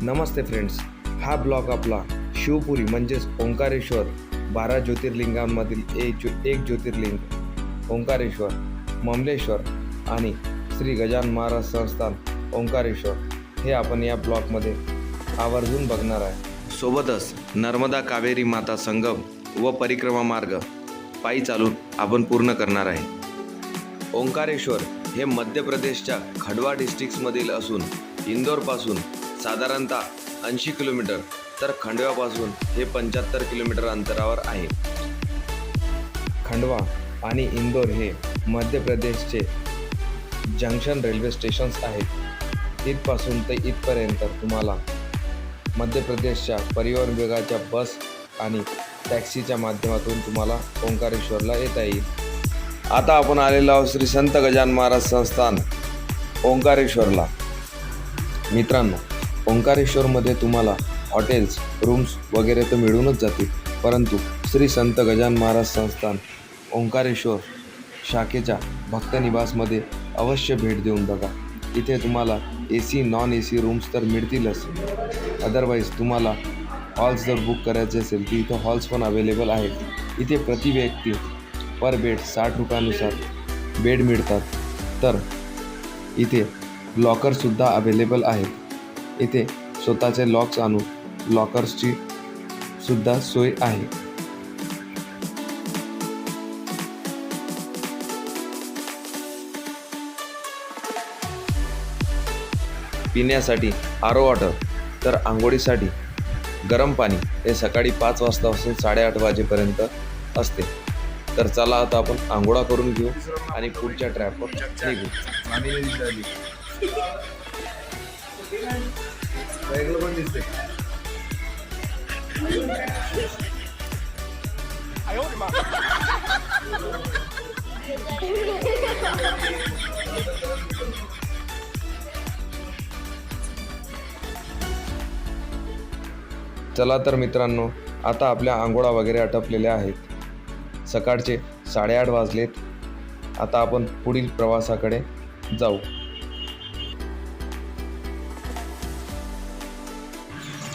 नमस्ते friends, हा blog आपला शिवपुरी म्हणजेच ओंकारेश्वर 12 ज्योतिर्लिंगांमधील एक ज्योतिर्लिंग ओंकारेश्वर, ममलेश्वर आणि श्री गजानन महाराज संस्थान ओंकारेश्वर हे आपण या ब्लॉगमध्ये आवर्जून बघणार आहे. सोबतच नर्मदा कावेरी माता संगम व परिक्रमा मार्ग पायी चालून आपण पूर्ण करणार आहे. ओंकारेश्वर हे मध्य प्रदेशच्या खंडवा डिस्ट्रिक्टमधील असून इंदोरपासून साधारणतः 80 किलोमीटर तर खंडव्यापासून हे 75 किलोमीटर अंतरावर आहे. खंडवा आणि इंदोर हे मध्य प्रदेशचे जंक्शन रेल्वे स्टेशन्स आहेत. इथपासून ते इथपर्यंत तुम्हाला मध्य प्रदेशच्या परिवहन विभागाच्या बस आणि टॅक्सीच्या माध्यमातून तुम्हाला ओंकारेश्वरला येता येईल. आता आपण आलेलो आहोत श्री संत गजानन महाराज संस्थान ओंकारेश्वरला. मित्रांनो, ओंकारेश्वरमध्ये तुम्हाला हॉटेल्स, रूम्स वगैरे तर मिळूनच जातील, परंतु श्री संत गजानन महाराज संस्थान ओंकारेश्वर शाखेच्या भक्तनिवासमध्ये अवश्य भेट देऊन बघा. इथे तुम्हाला AC नॉन AC रूम्स तर मिळतीलच, अदरवाईज तुम्हाला हॉल्स जर बुक करायचे असेल तर इथे हॉल्स पण अवेलेबल आहेत. इथे प्रति व्यक्ती पर बेड 60 रुपयानुसार बेड मिळतात. तर इथे लॉकरसुद्धा अवेलेबल आहेत. इथे स्वतःचे लॉक्स आणून लॉकर्सची सुद्धा सोय आहे. पिण्यासाठी RO वॉटर तर आंघोळीसाठी गरम पाणी हे सकाळी 5 वाजतापासून 8:30 वाजेपर्यंत असते. तर चला आता आपण आंघोळा करून घेऊ आणि पुढच्या ट्रॅपवर निघू. चला तर मित्रांनो, आता आपल्या आंघोळा वगैरे आटपलेल्या आहेत. सकाळचे 8:30 वाजलेत. आता आपण पुढील प्रवासाकडे जाऊ.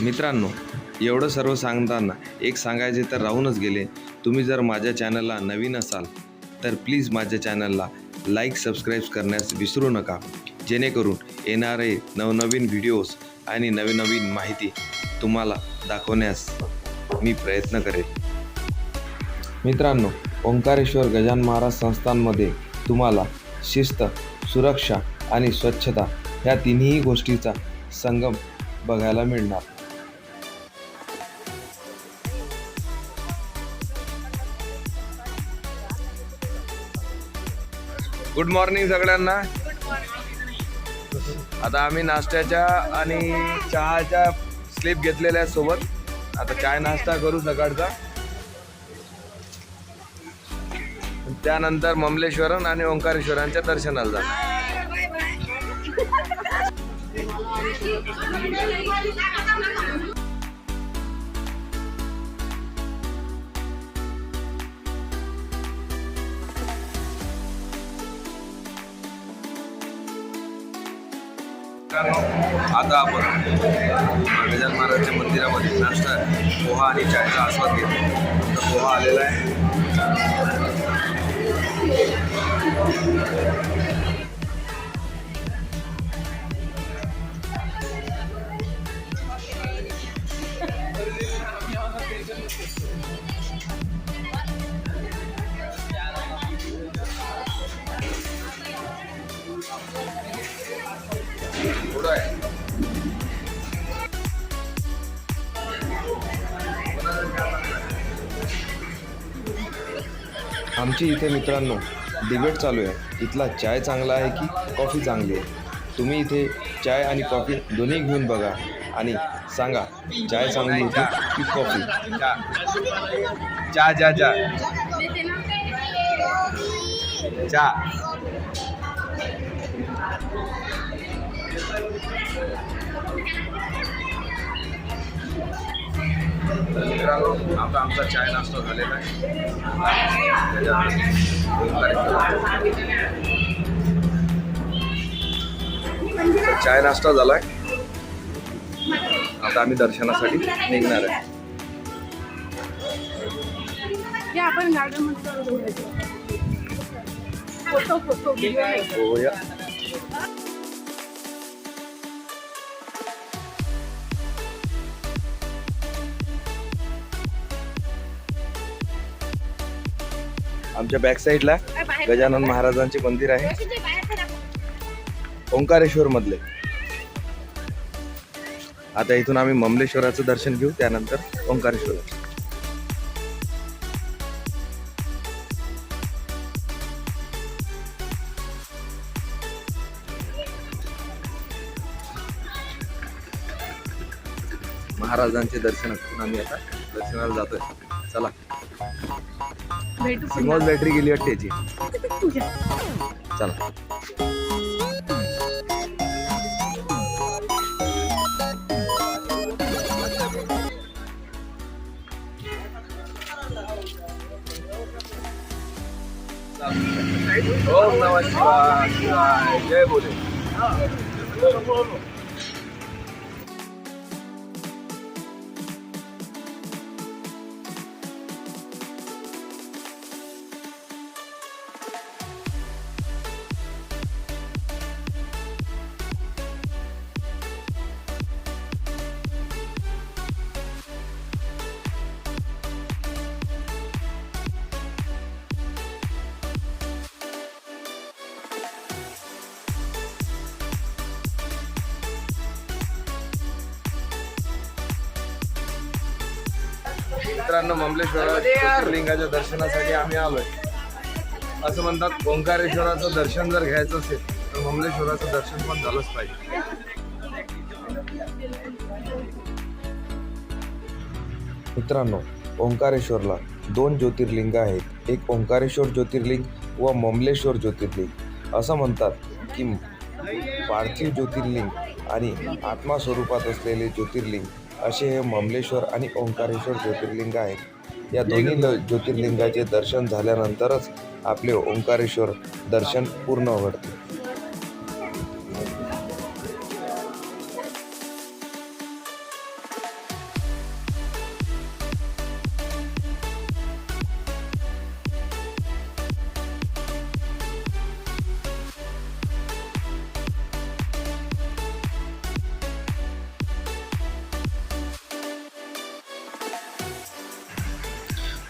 मित्रांनो, एवढं सर्व सांगताना एक सांगायचे तर राहूनच गेले. तुम्ही जर माझ्या चॅनलला नवीन असाल तर प्लीज माझ्या चॅनलला लाईक, सबस्क्राईब करण्यास विसरू नका, जेणेकरून येणारे नवनवीन व्हिडिओज आणि नवीन माहिती तुम्हाला दाखवण्यास मी प्रयत्न करेन. मित्रांनो, ओंकारेश्वर गजानन महाराज संस्थानमध्ये तुम्हाला शिस्त, सुरक्षा आणि स्वच्छता ह्या तिन्ही गोष्टीचा संगम बघायला मिळणार. गुड मॉर्निंग सगळ्यांना. आता आम्ही नाश्त्याच्या आणि चहाच्या स्लिप घेतलेल्या सोबत. आता चाय नाश्ता करू सकाळचा, त्यानंतर ममलेश्वरन आणि ओंकारेश्वरांच्या दर्शनाला जा. आता आपण गजानन महाराजच्या मंदिरामध्ये नाश्ता, पोहा आणि चायचा आस्वाद घेतो. तर पोहा आलेला आहे. आमची इथे मित्रांनो डिबेट चालू आहे, इथला चाय चांगला आहे की कॉफी चांगली आहे. तुम्ही इथे चाय आणि कॉफी दोन्ही घेऊन बघा आणि सांगा चाय चांगली होती की कॉफी. चा चा चा चा मित्रांनो, आता आमचा चाय नाश्ता झालेला आहे. चाय नाश्ता झालाय. आता आम्ही दर्शनासाठी निघणार आहे. आपण गार्डन फोटो हो या. आमच्या बॅक साईडला गजानन महाराजांचे मंदिर आहे, ओंकारेश्वर मधले. आता इथून आम्ही ममलेश्वराचं दर्शन घेऊ, त्यानंतर ओंकारेश्वराचं. महाराजांचे दर्शन करून आम्ही आता दर्शनाला जातोय. चला. सिमोल बॅटरी गेली वाटते याची. चला. ओम नमः शिवाय. जय बोले. मित्रांनो, ममलेश्वर ज्योतिर्लिंगाच्या दर्शनासाठी आम्ही आलोय. असं म्हणतात ओंकारेश्वराचं दर्शन जर घ्यायचं असेल तर ममलेश्वराचं दर्शन पण झालंच पाहिजे. मित्रांनो, ओंकारेश्वरला 2 ज्योतिर्लिंग आहेत. एक ओंकारेश्वर ज्योतिर्लिंग व ममलेश्वर ज्योतिर्लिंग. असं म्हणतात की पार्थिव ज्योतिर्लिंग आणि आत्मा स्वरूपात असलेले ज्योतिर्लिंग असे हे ममलेश्वर आणि ओंकारेश्वर ज्योतिर्लिंग आहेत. या दोन्ही ज्योतिर्लिंगाचे दर्शन झाल्यानंतरच आपले ओंकारेश्वर दर्शन पूर्ण घडते.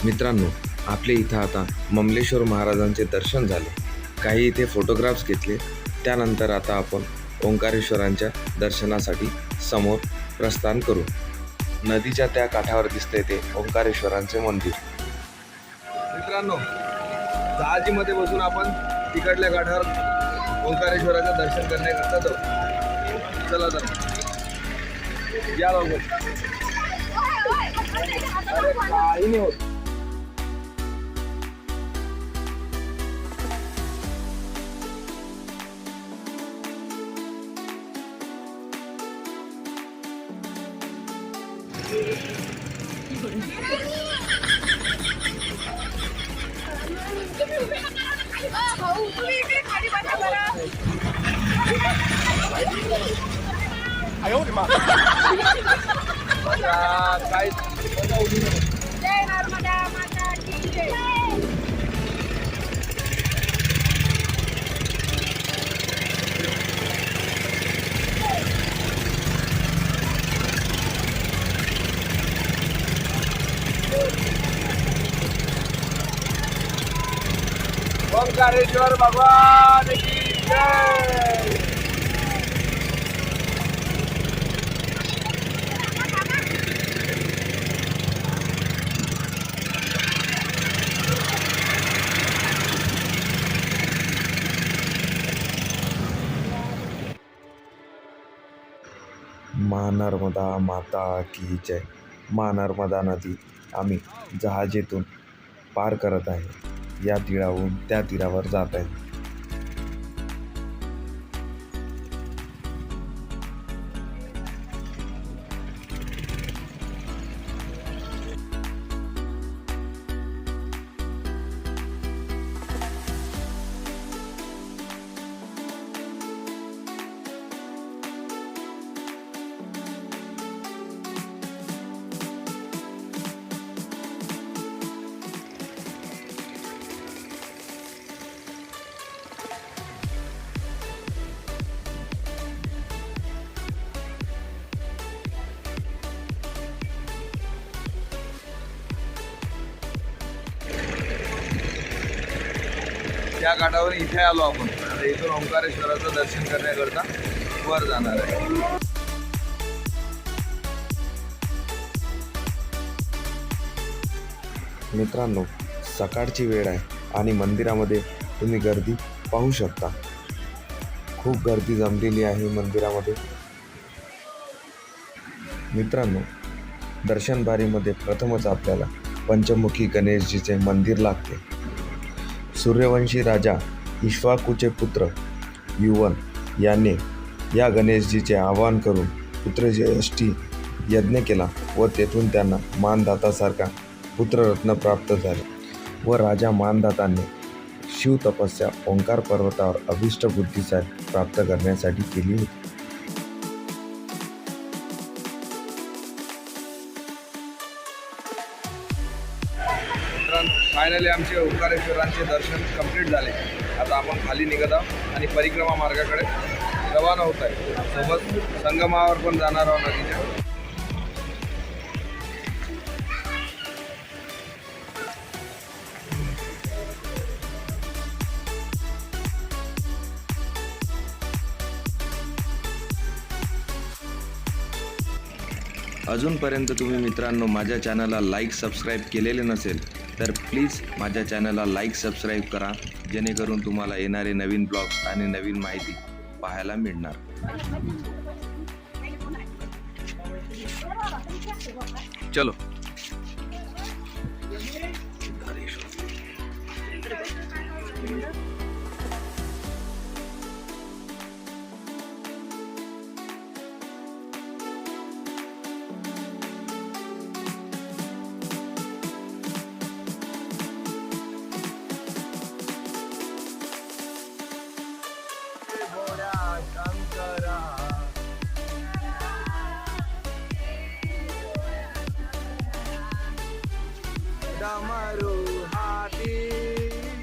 मित्रांनो, आपले इथं आता ममलेश्वर महाराजांचे दर्शन झाले. काही इथे फोटोग्राफ्स घेतले. त्यानंतर आता आपण ओंकारेश्वरांच्या दर्शनासाठी समोर प्रस्थान करू. नदीच्या त्या काठावर दिसते ते ओंकारेश्वरांचे मंदिर. मित्रांनो, जहाजीमध्ये बसून आपण तिकडल्या काठावर ओंकारेश्वराचं दर्शन करण्याकरता जाऊ. चला तर या लवकर. अरे काही नाही होत. काय जय नर्मदा माता की जय. ओंकारेश्वर भगवान की जय. माँ नर्मदा माता की जय. माँ नर्मदा नदी आम्ही जहाजेतून पार करत आहे. या तीरावरून त्या तीरावर जात आहे. त्या घाटावर इथे आलो आपण. आता इथून ओंकारेश्वराचं दर्शन करण्याकरता वर जाणार आहे. मित्रांनो, सकाळची वेळ आहे आणि मंदिरामध्ये तुम्ही गर्दी पाहू शकता. खूप गर्दी जमलेली आहे मंदिरामध्ये. मित्रांनो, दर्शनबारीमध्ये प्रथमच आपल्याला पंचमुखी गणेशजीचे मंदिर लागते. सूर्यवंशी राजा इक्ष्वाकूचे पुत्र युवन याने या गणेशजीचे आवाहन करून पुत्रषष्ठी यज्ञ केला व तेथून त्यांना मानदातासारखा पुत्ररत्न प्राप्त झाले व राजा मानदाताने शिवतपस्या ओंकार पर्वतावर अभिष्ट बुद्धीचा प्राप्त करण्यासाठी केली होती. फायनली आमचे ओंकारेश्वरांचे दर्शन कंप्लीट झाले. आता आपण खाली निघत आहोत आणि परिक्रमा मार्गाकडे रवाना होत आहे. सोबत संगमावर पण जाणार आहोत नदीच्या. अजूनपर्यंत तुम्ही मित्रांनो माझ्या चॅनलला लाईक सबस्क्राईब केलेले नसेल तर प्लीज माझ्या चॅनलला लाईक सबस्क्राईब करा, जेणेकरून तुम्हाला येणारे नवीन ब्लॉग्स आणि नवीन माहिती पाहायला मिळणार. चलो.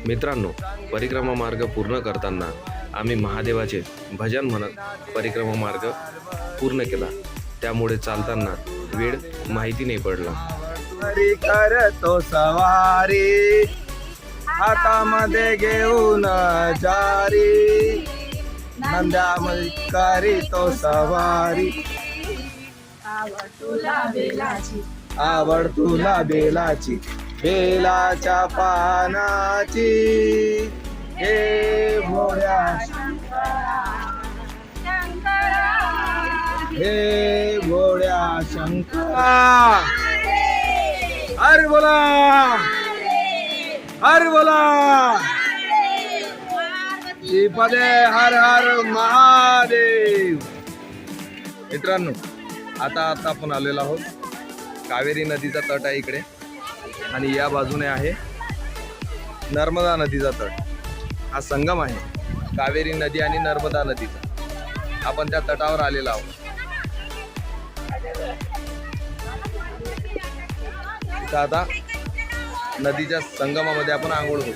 मित्रांनो, परिक्रमा मार्ग पूर्ण करताना आम्ही महादेवाचे भजन म्हणत परिक्रमा मार्ग पूर्ण केला. त्यामुळे चालताना वेळ माहिती नाही पडला. करतो सवारी हातामध्ये घेऊन जारी, नंद्यामध्ये करीतो सवारी, आवड तुला बेलाची, बेलाच्या पानाची, हे भोळ्या हे भोळ्या शंकरा. हर बोला, हर बोला, श्रीपदे हर हर महादेव. मित्रांनो, आता आपण आलेलो आहोत. कावेरी नदीचा तट आहे इकडे आणि या बाजूने आहे नर्मदा नदीचा तट. हा संगम आहे कावेरी नदी आणि नर्मदा नदीचा. आपण त्या तटावर आलेलो आहोत. आता नदीच्या संगमामध्ये आपण आंघोळ करू.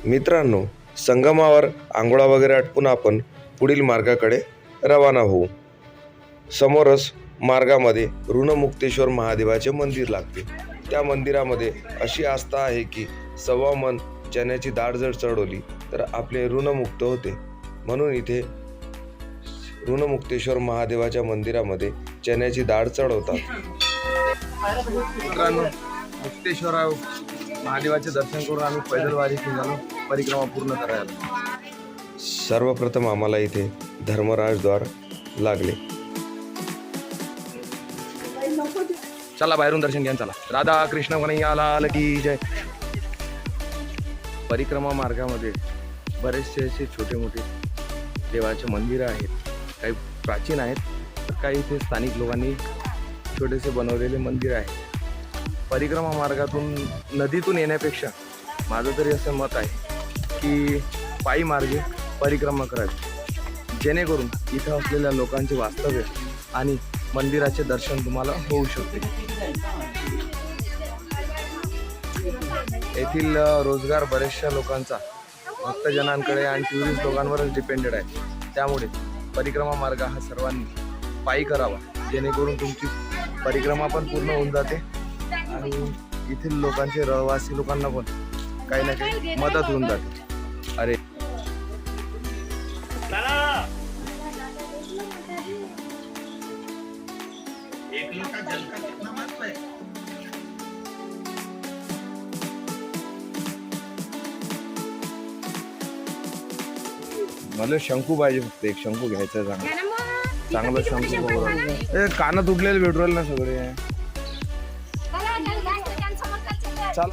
मित्रांनो, संगमावर आंघोळा वगैरे आटपून आपण पुढील मार्गाकडे रवाना होऊ. समोरच मार्गामध्ये ऋणमुक्तेश्वर महादेवाचे मंदिर लागते. त्या मंदिरामध्ये अशी आस्था आहे की 1.25 मन चण्याची डाळ जर चढवली तर आपले ऋणमुक्त होते. म्हणून इथे ऋणमुक्तेश्वर महादेवाच्या मंदिरामध्ये चण्याची डाळ चढवतात. मित्रांनो, मुक्तेश्वर महादेवाचे दर्शन करून आम्ही पैदलवारी निघालो परिक्रमा पूर्ण करायला. सर्वप्रथम आम्हाला इथे धर्मराजद्वार लागले. चला बाहेरून दर्शन घ्या. चला. राधा कृष्ण कन्हैया लाल की जय. परिक्रमा मार्गामध्ये बरेचसे असे छोटे मोठे देवाचे मंदिरं आहेत. काही प्राचीन आहेत तर काही इथे स्थानिक लोकांनी छोटेसे बनवलेले मंदिर आहे. परिक्रमा मार्गातून नदीतून येण्यापेक्षा माझं तरी असं मत आहे की पायी मार्गे परिक्रमा करावी, जेणेकरून इथं असलेल्या लोकांचे वास्तव्य आणि मंदिराचे दर्शन तुम्हाला होऊ शकते. येथील रोजगार बऱ्याचशा लोकांचा भक्तजनांकडे आणि टुरिस्ट लोकांवरच डिपेंडेड आहे. त्यामुळे परिक्रमा मार्ग हा सर्वांनी पायी करावा, जेणेकरून तुमची परिक्रमा पण पूर्ण होऊन जाते आणि येथील लोकांचे रहिवासी लोकांना पण काही ना काही मदत होऊन जाते. अरे मला शंकू पाहिजे, फक्त एक शंकू घ्यायचा चांगला शंकू बघा. कानं तुटलेले पेट्रोल ना सगळे. चाल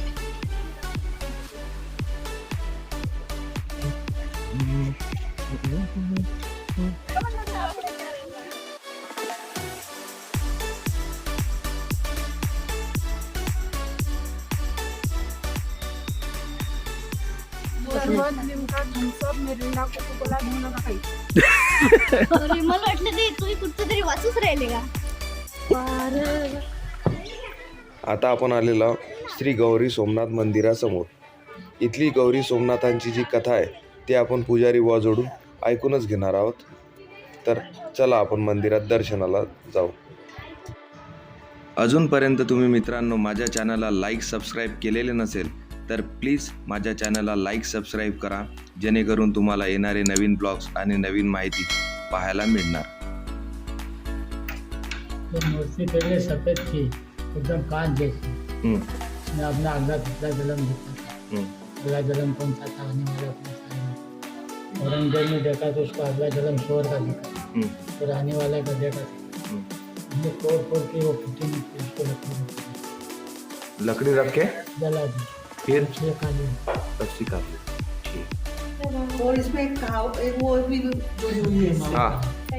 सरबत, लिमका, थम्सअप, मिरिंडा, कोकोकोला घेऊ नका काही. अरे मला वाटलं ते तुम्ही कुठचं तरी वाचूच राहिले का. आता आपण आलेलो श्री गौरी सोमनाथ मंदिरासमोर. इथली गौरी सोमनाथांची जी कथा आहे ती आपण पुजारी बुवा जोडून ऐकूनच घेणार आहोत. तर चला आपण मंदिरात दर्शनाला जाऊ. अजूनपर्यंत तुम्ही मित्रांनो माझ्या चॅनलला लाईक सबस्क्राईब केलेले नसेल तर प्लीज माझ्या चॅनलला लाईक सबस्क्राईब करा, जेणेकरून तुम्हाला येणारे नवीन ब्लॉग्स आणि नवीन माहिती पाहायला मिळणार. तो मूर्ति पहले सफेद थी, एकदम कांच जैसी. मैं अपना अगला जन्म देखा था. अगला जन्म कौन सा था आने वाला कौन सा है. औरंगजेब ने देखा तो उसको अगला जन्म शोर का दिखा, फिर आने वाला का देखा था. हमने तोड़ के वो पुट्टी में फिर उसको लकड़ी रख के जला दी, फिर उससे काली. रस्सी काट ली. और इसमें एक वो भी जुड़ी हुई है, हाँ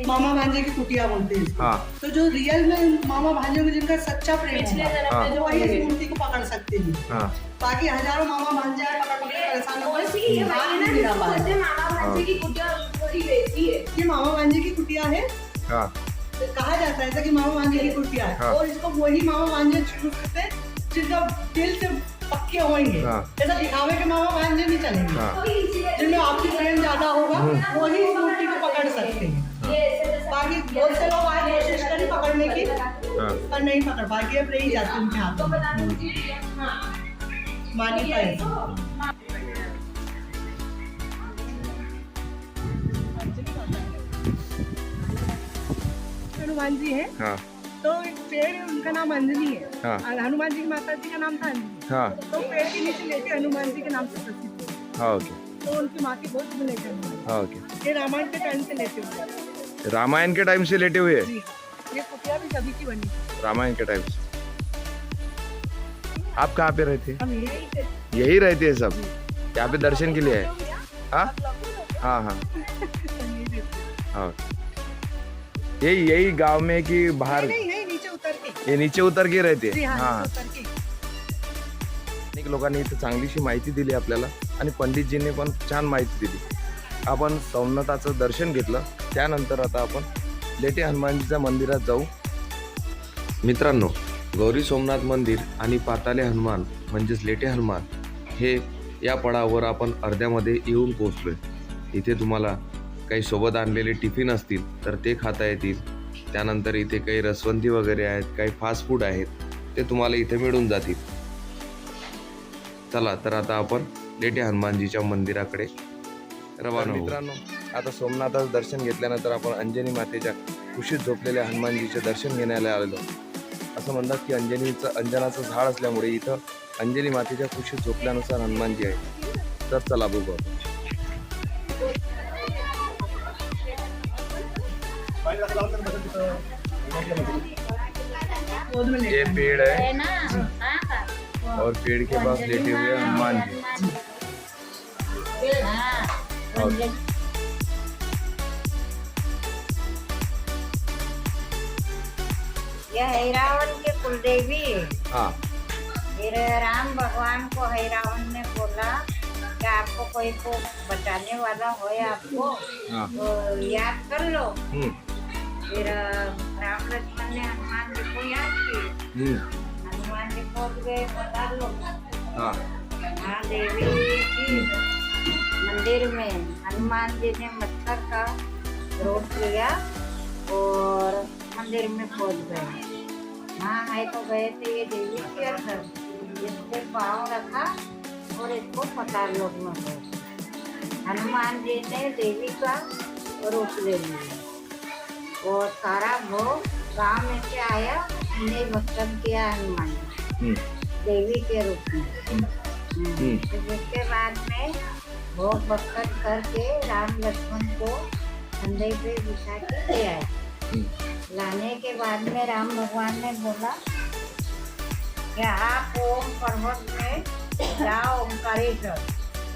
मामा भांजे की कुटिया बोलते हैं इसको. हाँ तो जो रियल में मामा भांजे में जिनका सच्चा प्रेम होगा हाँ वो वही इस मूर्ति को पकड़ सकते हैं. हाँ बाकी हजारों मामा भांजे आए पकड़ के परेशान हो वैसे ही ये हाथ भाई नहीं ना, मिला पाया. जैसे मामा भांजे की कुटिया थोड़ी वैसी है. ये मामा भांजे की कुटिया है. हाँ तो कहा जाता है ऐसा कि मामा भांजे की कुटिया है. हाँ. और इसको वही मामा भांजे चूज करते हैं जिनका दिल से पक्के होंगे. हाँ. ऐसा दिखावे के मामा भांजे नहीं चलेंगे. हाँ जिनमें आपकी प्रेम ज्यादा होगा वही इस मूर्ति को पकड़ सकते हैं. बाकी बहुत से लोग आए कोशिश करी पकड़ने की हाँ पर नहीं पकड़ पाए, अब रही जाती उनके हाथों में. मानी पाए. हनुमान जी है, हाँ तो एक पेड़ है, उनका नाम अंजनी है. हाँ. और हनुमान जी की माता जी का नाम था अंजनी. हाँ तो पेड़ के नीचे लेके हनुमान जी के नाम से प्रसिद्ध है. हाँ ओके. तो उनकी माँ की बहुत मिले हनुमान. हाँ ओके. ये रामायण के टाइम से लेते हुए. रामायण के टाइम से लेटे हुए हैं. जी हाँ. ये कुटिया भी सभी की बनी. रामायण के टाइम से. आप कहाँ पे रहते हैं? हम यही थे. यही रहते हैं सब, यहाँ पे दर्शन के लिए है. हाँ हाँ हाँ हाँ. यही गांव में कि बाहर? नहीं है नीचे उतर के. हे नीचे उतर के रहते. जी हाँ, हाँ नीचे उतर के. अनेक लोकांनी इथं चांगलीशी माहिती दिली आपल्याला आणि पंडितजींनी पण छान माहिती दिली. आपण सोमनाथाचं दर्शन घेतलं. त्यानंतर आता आपण लेटे हनुमानजीच्या मंदिरात जाऊ. मित्रांनो, गौरी सोमनाथ मंदिर आणि पाताले हनुमान म्हणजेच लेटे हनुमान हे या पडावर आपण अर्ध्यामध्ये येऊन पोहोचलोय. इथे तुम्हाला काही सोबत आणलेले टिफिन असतील तर ते खाता येतील. त्यानंतर इथे काही रसवंती वगैरे आहेत, काही फास्ट फूड आहेत, ते तुम्हाला इथे मिळून जातील. चला तर आता आपण लेटे हनुमानजीच्या मंदिराकडे रवाना होऊ. मित्रांनो, आता सोमनाथाचं दर्शन घेतल्यानंतर आपण अंजनी मातेच्या कुशीत झोपलेल्या हनुमानजीचे दर्शन घेण्याला आलेलो. असं म्हणतात की अंजनाचं झाड असल्यामुळे इथं अंजनी मातेच्या कुशीत झोपल्यानुसार हनुमानजी आहे. तर चला बघू. ये पेड़ है ना हाँ का. और पेड़ के पास लेटे हुए हनुमान जी. हाँ, और यह है रावण के कुलदेवी है. हाँ फिर राम भगवान को है रावण ने बोला कि आपको कोई को बचाने वाला हो आपको हाँ. तो याद कर लो. हम्म, फिर राम लक्ष्मण ने हनुमान जी को याद किए. हम्म, हनुमान जी पहुंच गए बता लो. हाँ देवी की मंदिर में हनुमान जी ने मत्था का रोट लिया और मंदिर में पहुंच गए। हाँ है तो गए थे ये देवी के अंदर, इसके पाँव रखा और इसको पताल लोक में गए। हनुमान जी ने देवी का रूप ले लिया और सारा भोग गांव में से आया, इन्हें भक्षण किया हनुमान जी देवी के रूप में। फिर इसके बाद में भोग भक्षण करके राम लक्ष्मण को कंधे पे बिठा के ले आए। लाने के बाद में राम भगवान ने बोला कि आप ओम पर्वत में जाओ ओमकारेश्वर,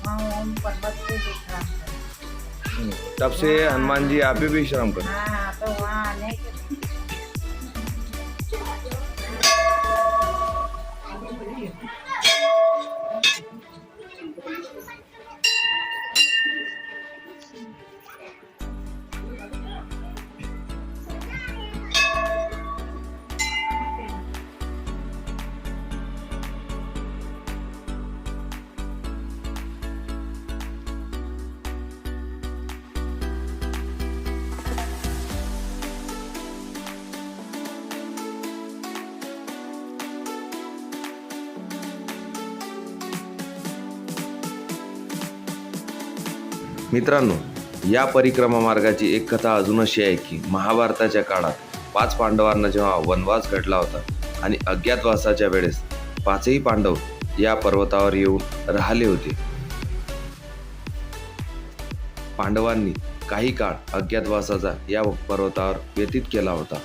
वहाँ ओम पर्वत पे विश्राम करें। तब से हनुमान जी आप भी विश्राम कर। हाँ तो वहाँ आने के मित्रांनो, या परिक्रमा मार्गाची एक कथा अजून अशी आहे की महाभारताच्या काळात 5 पांडवांना जेव्हा वनवास घडला होता आणि अज्ञातवासाच्या वेळेस 5ही पांडव या पर्वतावर येऊन राहिले होते. पांडवांनी काही काळ अज्ञातवासाचा या पर्वतावर व्यतीत केला होता.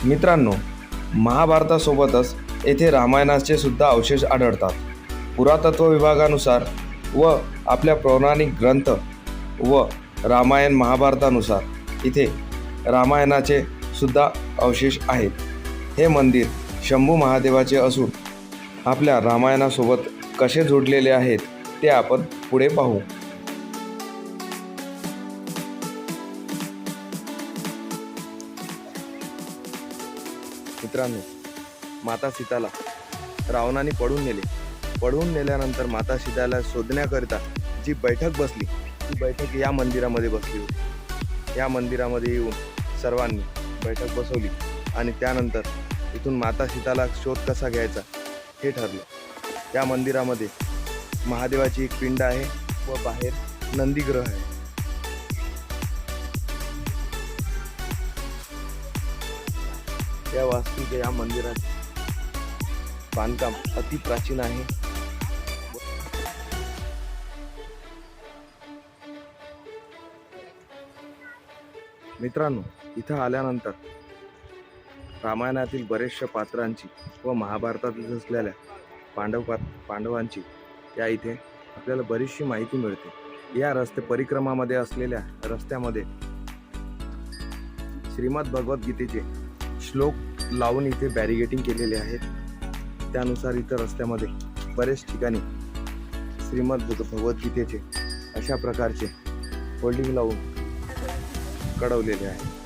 मित्रांनो, महाभारतासोबतच येथे रामायणाचे सुद्धा अवशेष आढळतात. पुरातत्व विभागानुसार व आपल्या पौराणिक ग्रंथ व रामायण महाभारतानुसार इथे रामायणाचे सुद्धा अवशेष आहेत. हे मंदिर शंभू महादेवाचे असून आपल्या रामायणासोबत कसे जोडलेले आहेत ते आपण पुढे पाहू. मित्रांनो, माता सीताला रावणाने पळवून नेल्यानंतर माता सीताला शोधण्याकरिता जी बैठक बसली, ती बैठक या मंदिरामध्ये बसली होती. या मंदिरामध्ये येऊन सर्वांनी बैठक बसवली आणि त्यानंतर इथून माता सीताला शोध कसा घ्यायचा हे ठरलं. या मंदिरामध्ये महादेवाची एक पिंड आहे व बाहेर नंदीग्रह आहे. या वास्तूचे या मंदिराचे बांधकाम अति प्राचीन आहे. मित्रांनो, इथं आल्यानंतर रामायणातील बरेचशा पात्रांची व महाभारतातील असलेल्या पांडवांची या इथे आपल्याला बरीचशी माहिती मिळते. या परिक्रमामध्ये असलेल्या रस्त्यामध्ये श्रीमद भगवद्गीतेचे श्लोक लावून इथे बॅरिगेटिंग केलेले आहेत. त्यानुसार इथं रस्त्यामध्ये बरेच ठिकाणी श्रीमद भगवद्गीतेचे अशा प्रकारचे होल्डिंग लावून कळवलेले आहे.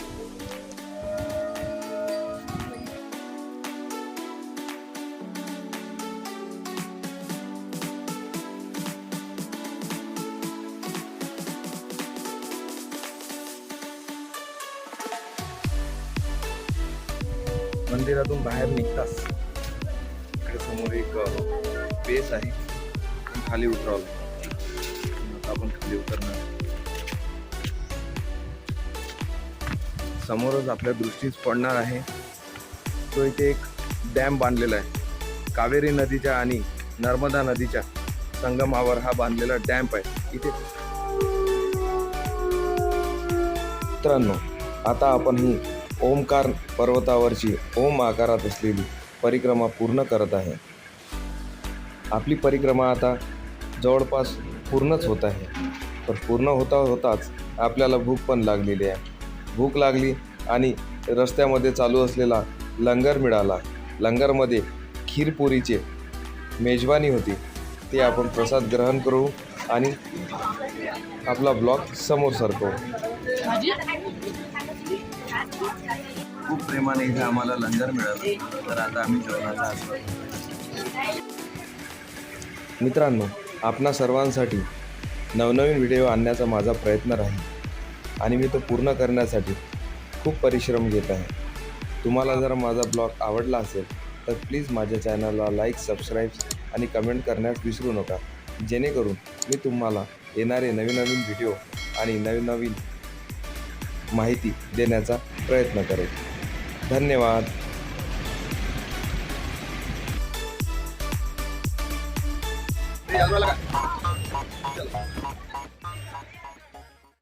मंदिरातून बाहेर निघताच इकडे समोर एक बेस आहे, खाली उतरावं. आता आपण खाली उतरणार. समोरच आपल्या दृष्टीस पडणार आहे तो इथे एक डॅम बांधलेला आहे. कावेरी नदीच्या आणि नर्मदा नदीच्या संगमावर हा बांधलेला डॅम्प आहे इथे. मित्रांनो, आता आपण ही ओमकार पर्वतावरची ओम आकारात असलेली परिक्रमा पूर्ण करत आहे. आपली परिक्रमा आता जवळपास पूर्णच होत आहे. तर पूर्ण होताच आपल्याला भूक पण लागलेली आहे. भूक लागली आणि रस्त्यामध्ये चालू असलेला लंगर मिळाला. लंगरमध्ये खीरपुरीचे मेजवानी होती. ते आपण प्रसाद ग्रहण करू आणि आपला ब्लॉग समोर सरकवू. खूप प्रेमाने इथे आम्हाला लंगर मिळालं, तर आता आम्ही जेवणाचा आस्वाद घेतो. मित्रांनो, आपणा सर्वांसाठी नवनवीन व्हिडिओ आणण्याचा माझा प्रयत्न राहील आणि मी तो पूर्ण करण्यासाठी खूप परिश्रम घेत आहे. तुम्हाला जर माझा ब्लॉग आवडला असेल तर प्लीज माझ्या चॅनलला लाईक, सबस्क्राईब आणि कमेंट करण्यास विसरू नका, जेणेकरून मी तुम्हाला येणारे नवीन व्हिडिओ आणि नवीन माहिती देण्याचा प्रयत्न करेन. धन्यवाद.